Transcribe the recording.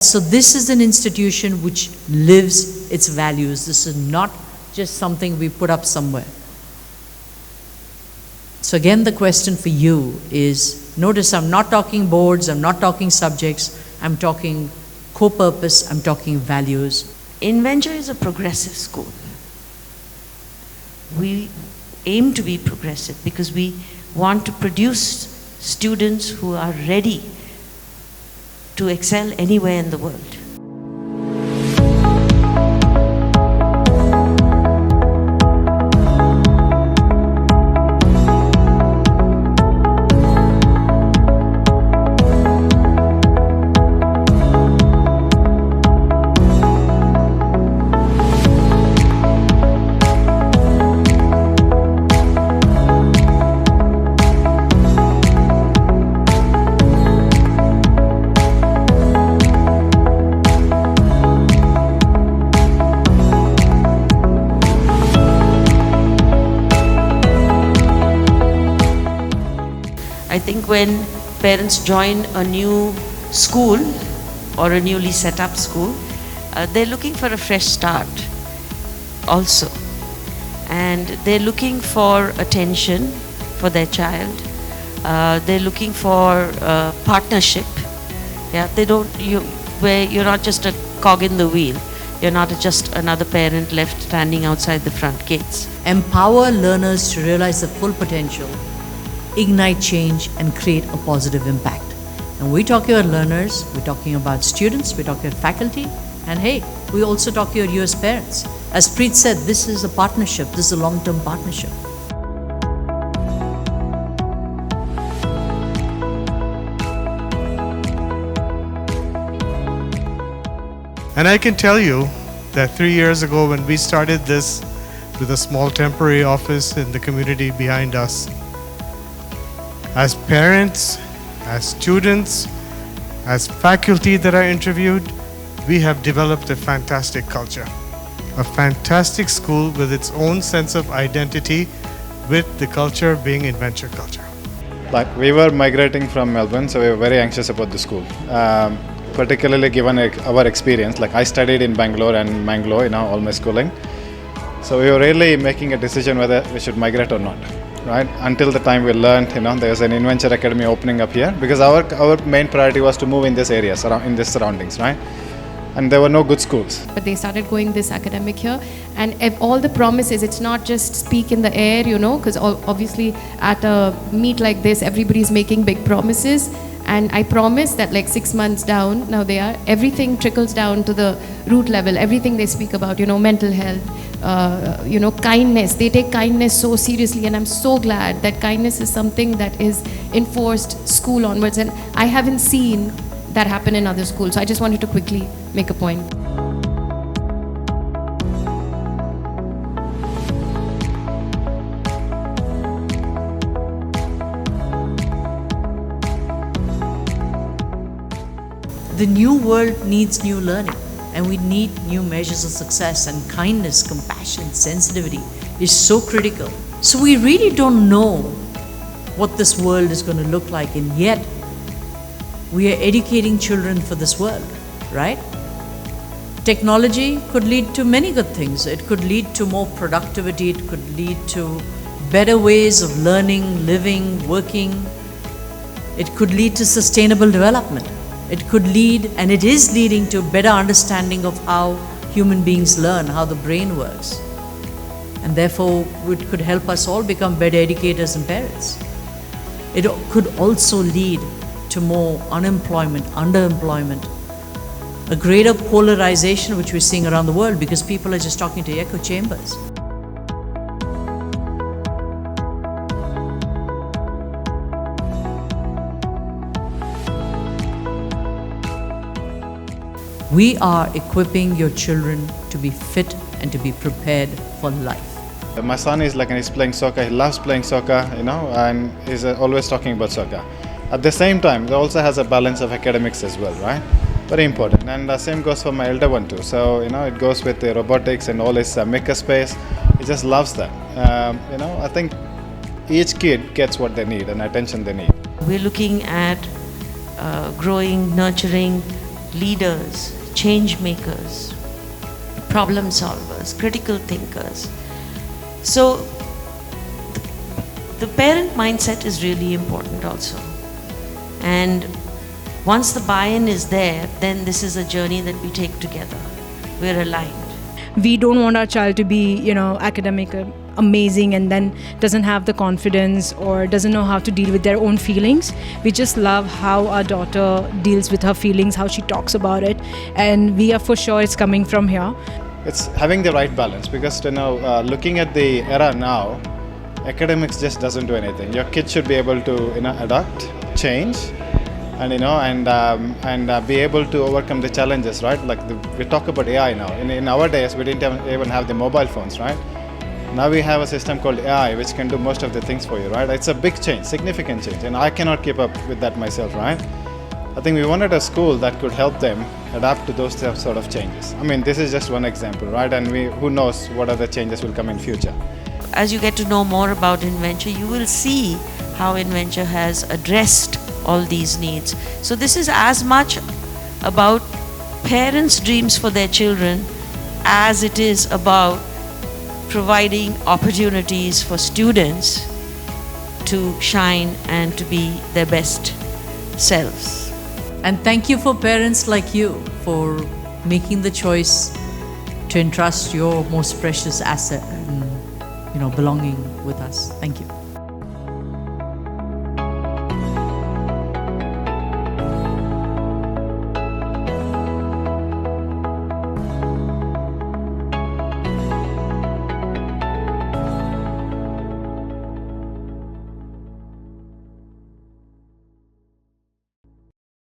So this is an institution which lives its values. This is not just something we put up somewhere. So again, the question for you is, notice I'm not talking boards, I'm not talking subjects, I'm talking co-purpose, I'm talking values. InVenture is a progressive school. We aim to be progressive because we want to produce students who are ready to excel anywhere in the world. I think when parents join a new school or a newly set up school, they're looking for a fresh start also. And they're looking for attention for their child. They're looking for partnership. Yeah, where you're not just a cog in the wheel. You're not just another parent left standing outside the front gates. Empower learners to realize their full potential, ignite change, and create a positive impact. And we're talking about learners, we're talking about students, we're talking about faculty, and hey, we also talk about you as parents. As Preet said, this is a partnership, this is a long-term partnership. And I can tell you that 3 years ago when we started this with a small temporary office in the community behind us, as parents, as students, as faculty that are interviewed, we have developed a fantastic culture. A fantastic school with its own sense of identity, with the culture being InVenture culture. Like, we were migrating from Melbourne, so we were very anxious about the school. Particularly given our experience, like I studied in Bangalore and Mangalore, all my schooling. So we were really making a decision whether we should migrate or not. Right? Until the time we learned, there's an InVenture Academy opening up here, because our main priority was to move in this area, in these surroundings, right? And there were no good schools. But they started going this academic here, and all the promises, it's not just speak in the air, because obviously at a meet like this, everybody's making big promises. And I promise that like 6 months down, now everything trickles down to the root level, everything they speak about, mental health, kindness. They take kindness so seriously, and I'm so glad that kindness is something that is enforced school onwards. And I haven't seen that happen in other schools. So I just wanted to quickly make a point. The new world needs new learning, and we need new measures of success, and kindness, compassion, sensitivity is so critical. So we really don't know what this world is going to look like, and yet we are educating children for this world, right? Technology could lead to many good things. It could lead to more productivity, it could lead to better ways of learning, living, working. It could lead to sustainable development. It could lead, and it is leading, to better understanding of how human beings learn, how the brain works. And therefore, it could help us all become better educators and parents. It could also lead to more unemployment, underemployment, a greater polarization which we're seeing around the world, because people are just talking to echo chambers. We are equipping your children to be fit and to be prepared for life. My son is he's playing soccer, he loves playing soccer, and he's always talking about soccer. At the same time, he also has a balance of academics as well, right? Very important. And the same goes for my elder one too. So, it goes with the robotics and all his makerspace. He just loves that. I think each kid gets what they need and attention they need. We're looking at growing, nurturing leaders, change makers, problem solvers, critical thinkers. So the parent mindset is really important also. And once the buy-in is there, then this is a journey that we take together. We're aligned. We don't want our child to be, academic amazing and then doesn't have the confidence or doesn't know how to deal with their own feelings. We just love how our daughter deals with her feelings, how she talks about it, and we are for sure it's coming from here. It's having the right balance, because looking at the era now, academics just doesn't do anything. Your kid should be able to adapt, change, and be able to overcome the challenges, right? Like we talk about AI now. In our days, we didn't even have the mobile phones, right? Now we have a system called AI which can do most of the things for you, right? It's a big change, significant change, and I cannot keep up with that myself, right? I think we wanted a school that could help them adapt to those sort of changes. I mean, this is just one example, right? And who knows what other changes will come in future. As you get to know more about InVenture, you will see how InVenture has addressed all these needs. So this is as much about parents' dreams for their children as it is about providing opportunities for students to shine and to be their best selves. And thank you for parents like you for making the choice to entrust your most precious asset and belonging with us. Thank you.